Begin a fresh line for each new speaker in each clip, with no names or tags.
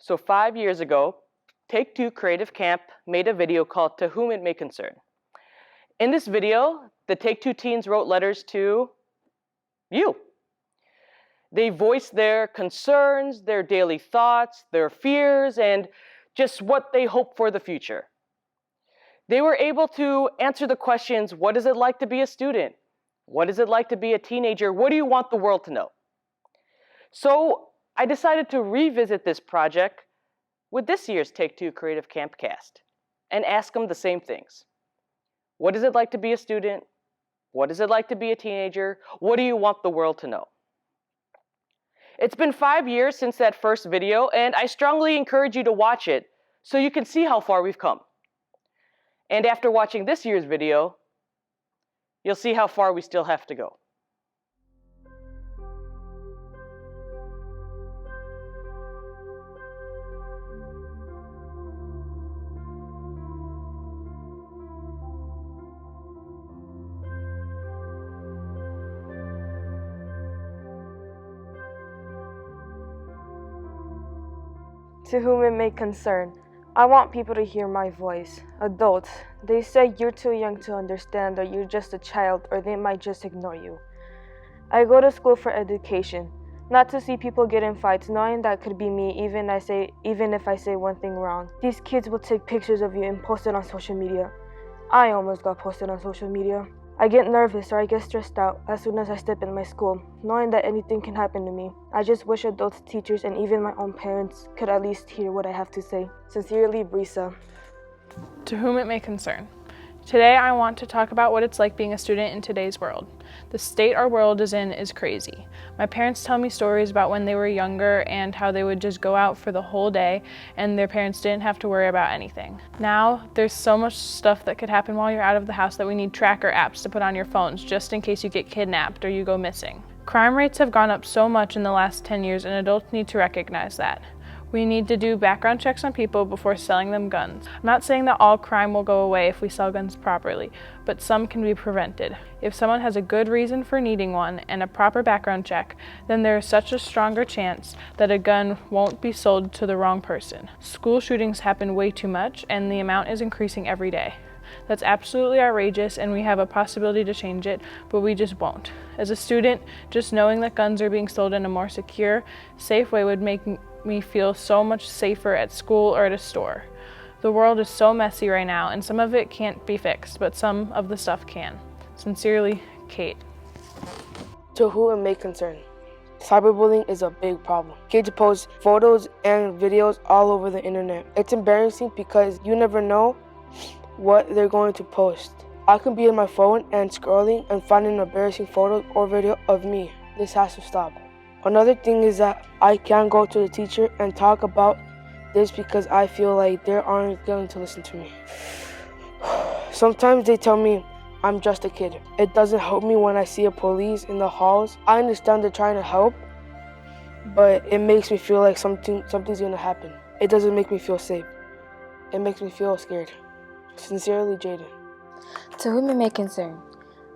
So 5 years ago, Take Two Creative Camp made a video called To Whom It May Concern. In this video, the Take Two teens wrote letters to you. They voiced their concerns, their daily thoughts, their fears, and just what they hope for the future. They were able to answer the questions, what is it like to be a student? What is it like to be a teenager? What do you want the world to know? So I decided to revisit this project with this year's Take Two Creative Camp cast and ask them the same things. What is it like to be a student? What is it like to be a teenager? What do you want the world to know? It's been 5 years since that first video, and I strongly encourage you to watch it so you can see how far we've come. And after watching this year's video, you'll see how far we still have to go.
To whom it may concern, I want people to hear my voice. Adults, they say you're too young to understand, or you're just a child, or they might just ignore you. I go to school for education, not to see people get in fights, knowing that could be me even if I say one thing wrong. These kids will take pictures of you and post it on social media. I almost got posted on social media. I get nervous or I get stressed out as soon as I step in my school, knowing that anything can happen to me. I just wish adults, teachers, and even my own parents could at least hear what I have to say. Sincerely, Brisa.
To whom it may concern. Today I want to talk about what it's like being a student in today's world. The state our world is in is crazy. My parents tell me stories about when they were younger and how they would just go out for the whole day and their parents didn't have to worry about anything. Now there's so much stuff that could happen while you're out of the house that we need tracker apps to put on your phones just in case you get kidnapped or you go missing. Crime rates have gone up so much in the last 10 years and adults need to recognize that. We need to do background checks on people before selling them guns. I'm not saying that all crime will go away if we sell guns properly, but some can be prevented. If someone has a good reason for needing one and a proper background check, then there is such a stronger chance that a gun won't be sold to the wrong person. School shootings happen way too much, and the amount is increasing every day. That's absolutely outrageous, and we have a possibility to change it, but we just won't. As a student, just knowing that guns are being sold in a more secure, safe way would make me feel so much safer at school or at a store. The world is so messy right now, and some of it can't be fixed, but some of the stuff can. Sincerely, Kate.
To whom it may concern. Cyberbullying is a big problem. Kids post photos and videos all over the internet. It's embarrassing because you never know what they're going to post. I can be on my phone and scrolling and find an embarrassing photo or video of me. This has to stop. Another thing is that I can't go to the teacher and talk about this because I feel like they aren't going to listen to me. Sometimes they tell me I'm just a kid. It doesn't help me when I see a police in the halls. I understand they're trying to help, but it makes me feel like something's going to happen. It doesn't make me feel safe. It makes me feel scared. Sincerely, Jaden.
To whom it may concern.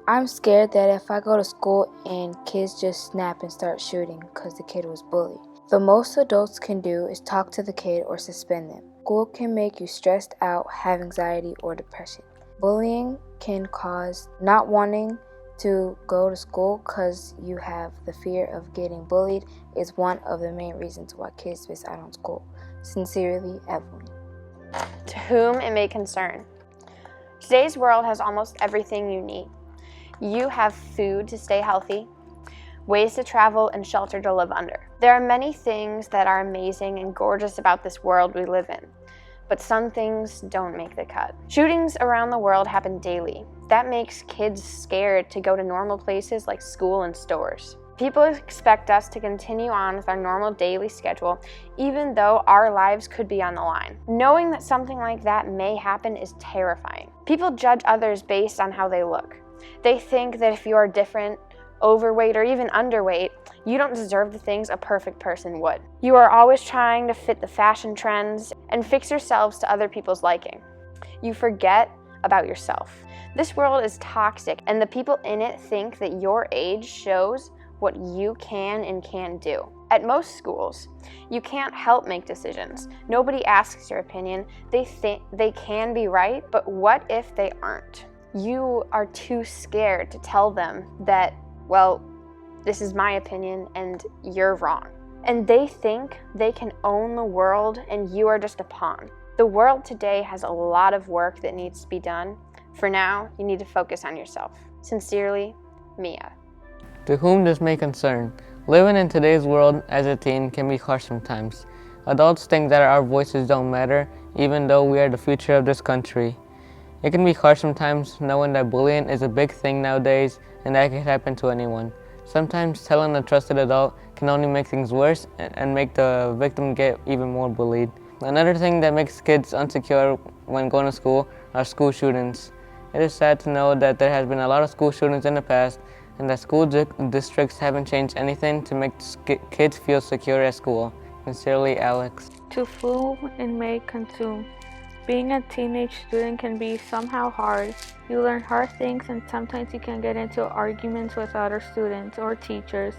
I'm scared that if I go to school and kids just snap and start shooting because the kid was bullied. The most adults can do is talk to the kid or suspend them. School can make you stressed out, have anxiety or depression. Bullying can cause not wanting to go to school because you have the fear of getting bullied is one of the main reasons why kids miss out on school. Sincerely, Evelyn.
To whom it may concern. Today's world has almost everything you need. You have food to stay healthy, ways to travel, and shelter to live under. There are many things that are amazing and gorgeous about this world we live in, but some things don't make the cut. Shootings around the world happen daily. That makes kids scared to go to normal places like school and stores. People expect us to continue on with our normal daily schedule, even though our lives could be on the line. Knowing that something like that may happen is terrifying. People judge others based on how they look. They think that if you are different, overweight, or even underweight, you don't deserve the things a perfect person would. You are always trying to fit the fashion trends and fix yourselves to other people's liking. You forget about yourself. This world is toxic, and the people in it think that your age shows what you can and can't do. At most schools, you can't help make decisions. Nobody asks your opinion. They think they can be right, but what if they aren't? You are too scared to tell them that, well, this is my opinion and you're wrong. And they think they can own the world and you are just a pawn. The world today has a lot of work that needs to be done. For now, you need to focus on yourself. Sincerely, Mia.
To whom this may concern, living in today's world as a teen can be harsh sometimes. Adults think that our voices don't matter, even though we are the future of this country. It can be harsh sometimes knowing that bullying is a big thing nowadays and that can happen to anyone. Sometimes telling a trusted adult can only make things worse and make the victim get even more bullied. Another thing that makes kids insecure when going to school are school shootings. It is sad to know that there has been a lot of school shootings in the past and that school districts haven't changed anything to make kids feel secure at school. Sincerely, Alex.
To whom it may consume. Being a teenage student can be somehow hard. You learn hard things and sometimes you can get into arguments with other students or teachers.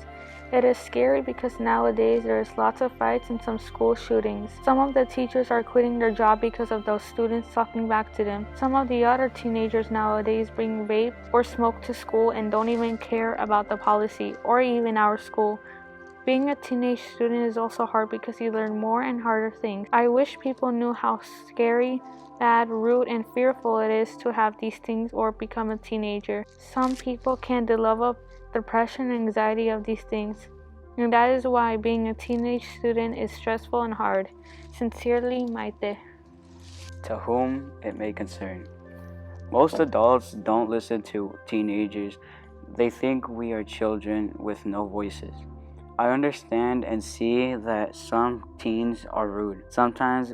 It is scary because nowadays there is lots of fights and some school shootings. Some of the teachers are quitting their job because of those students talking back to them. Some of the other teenagers nowadays bring vape or smoke to school and don't even care about the policy or even our school. Being a teenage student is also hard because you learn more and harder things. I wish people knew how scary, bad, rude, and fearful it is to have these things or become a teenager. Some people can develop depression and anxiety of these things, and that is why being a teenage student is stressful and hard. Sincerely, Maite.
To whom it may concern. Most adults don't listen to teenagers. They think we are children with no voices. I understand and see that some teens are rude. Sometimes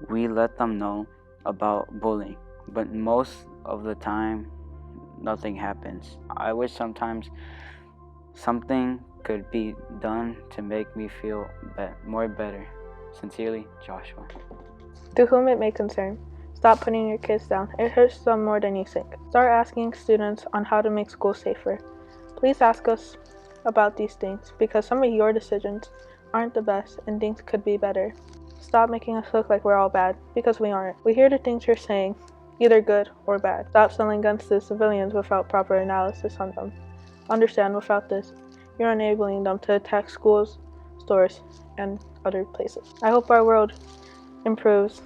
we let them know about bullying, but most of the time, nothing happens. I wish sometimes something could be done to make me feel more better. Sincerely, Joshua.
To whom it may concern, stop putting your kids down. It hurts them more than you think. Start asking students on how to make school safer. Please ask us about these things because some of your decisions aren't the best and things could be better. Stop making us look like we're all bad because we aren't. We hear the things you're saying, either good or bad. Stop selling guns to civilians without proper analysis on them. Understand, without this, you're enabling them to attack schools, stores, and other places. I hope our world improves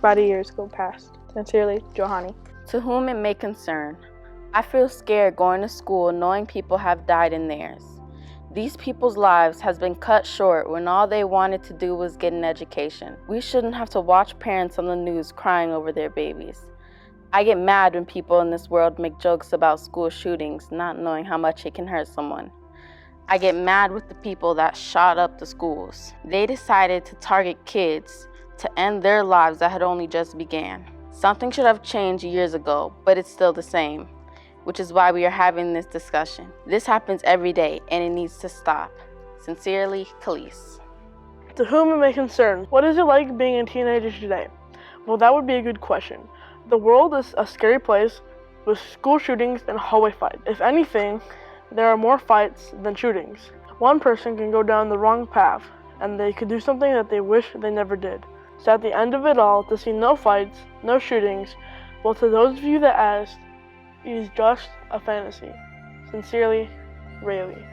by the years go past. Sincerely, Johanny.
To whom it may concern. I feel scared going to school knowing people have died in theirs. These people's lives has been cut short when all they wanted to do was get an education. We shouldn't have to watch parents on the news crying over their babies. I get mad when people in this world make jokes about school shootings, not knowing how much it can hurt someone. I get mad with the people that shot up the schools. They decided to target kids to end their lives that had only just began. Something should have changed years ago, but it's still the same, which is why we are having this discussion. This happens every day, and it needs to stop. Sincerely, Khalees.
To whom it may concern, what is it like being a teenager today? Well, that would be a good question. The world is a scary place with school shootings and hallway fights. If anything, there are more fights than shootings. One person can go down the wrong path, and they could do something that they wish they never did. So at the end of it all, to see no fights, no shootings, well, to those of you that asked, it is just a fantasy. Sincerely, Rayleigh.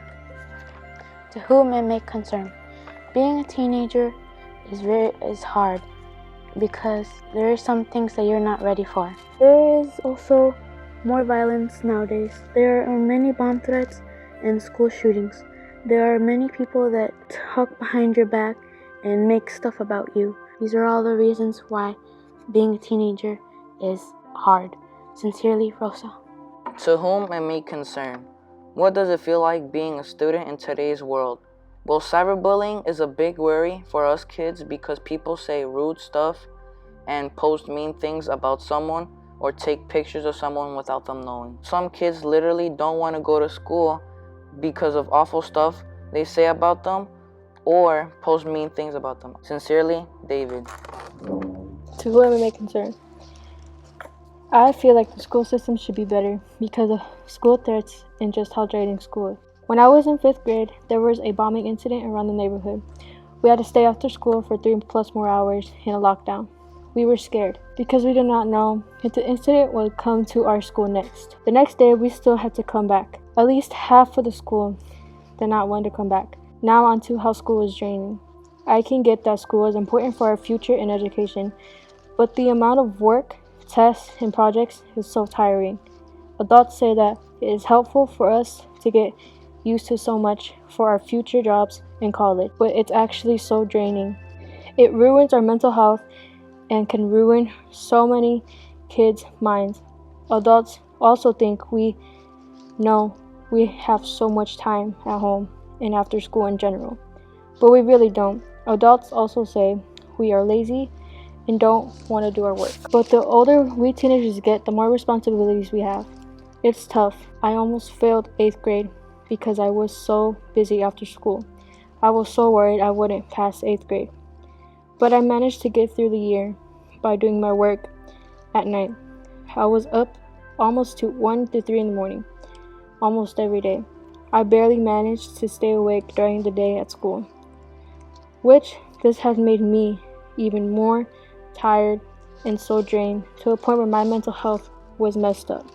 To whom it may concern. Being a teenager is hard because there are some things that you're not ready for. There is also more violence nowadays. There are many bomb threats and school shootings. There are many people that talk behind your back and make stuff about you. These are all the reasons why being a teenager is hard. Sincerely, Rosa.
To whom it may concern. What does it feel like being a student in today's world? Well, cyberbullying is a big worry for us kids because people say rude stuff and post mean things about someone or take pictures of someone without them knowing. Some kids literally don't want to go to school because of awful stuff they say about them or post mean things about them. Sincerely, David.
To whom it may concern. I feel like the school system should be better because of school threats and just how draining school is. When I was in 5th grade, there was a bombing incident around the neighborhood. We had to stay after school for 3+ more hours in a lockdown. We were scared because we did not know if the incident would come to our school next. The next day, we still had to come back. At least half of the school did not want to come back. Now on to how school is draining. I can get that school is important for our future in education, but the amount of work, tests, and projects is so tiring. Adults say that it is helpful for us to get used to so much for our future jobs in college, but it's actually so draining. It ruins our mental health and can ruin so many kids' minds. Adults also think we know we have so much time at home and after school in general, but we really don't. Adults also say we are lazy and don't want to do our work. But the older we teenagers get, the more responsibilities we have. It's tough. I almost failed 8th grade because I was so busy after school. I was so worried I wouldn't pass 8th grade. But I managed to get through the year by doing my work at night. I was up almost to 1 to 3 in the morning, almost every day. I barely managed to stay awake during the day at school, which this has made me even more tired and so drained to a point where my mental health was messed up.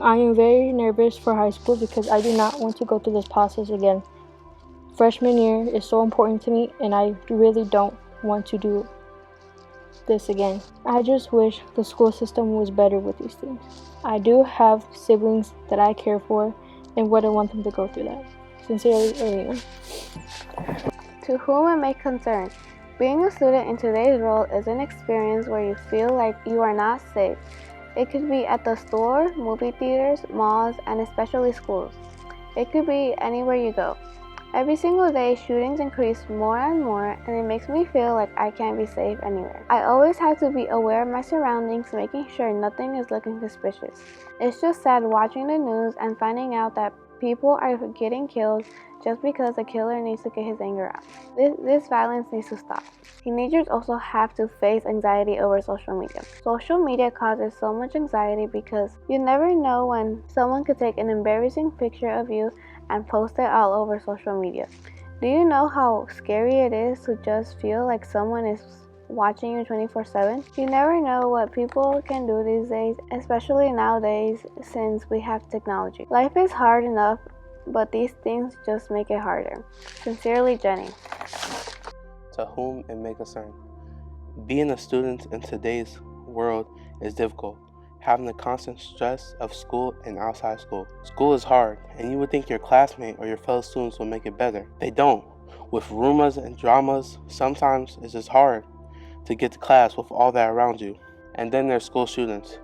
I am very nervous for high school because I do not want to go through this process again. Freshman year is so important to me and I really don't want to do this again. I just wish the school system was better with these things. I do have siblings that I care for and wouldn't want them to go through that. Sincerely, Elgin.
To whom it may concern, being a student in today's world is an experience where you feel like you are not safe. It could be at the store, movie theaters, malls, and especially schools. It could be anywhere you go. Every single day, shootings increase more and more, and it makes me feel like I can't be safe anywhere. I always have to be aware of my surroundings, making sure nothing is looking suspicious. It's just sad watching the news and finding out that people are getting killed just because the killer needs to get his anger out. This violence needs to stop. Teenagers also have to face anxiety over social media. Social media causes so much anxiety because you never know when someone could take an embarrassing picture of you and post it all over social media. Do you know how scary it is to just feel like someone is watching you 24/7? You never know what people can do these days, especially nowadays since we have technology. Life is hard enough, but these things just make it harder. Sincerely, Jenny.
To whom it may concern. Being a student in today's world is difficult. Having the constant stress of school and outside school. School is hard, and you would think your classmate or your fellow students will make it better. They don't. With rumors and dramas, sometimes it's just hard to get to class with all that around you. And then there's school shootings.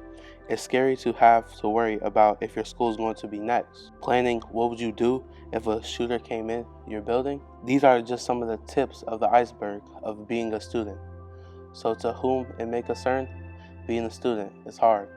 It's scary to have to worry about if your school is going to be next. Planning what would you do if a shooter came in your building. These are just some of the tips of the iceberg of being a student. So to whom it may concern, being a student is hard.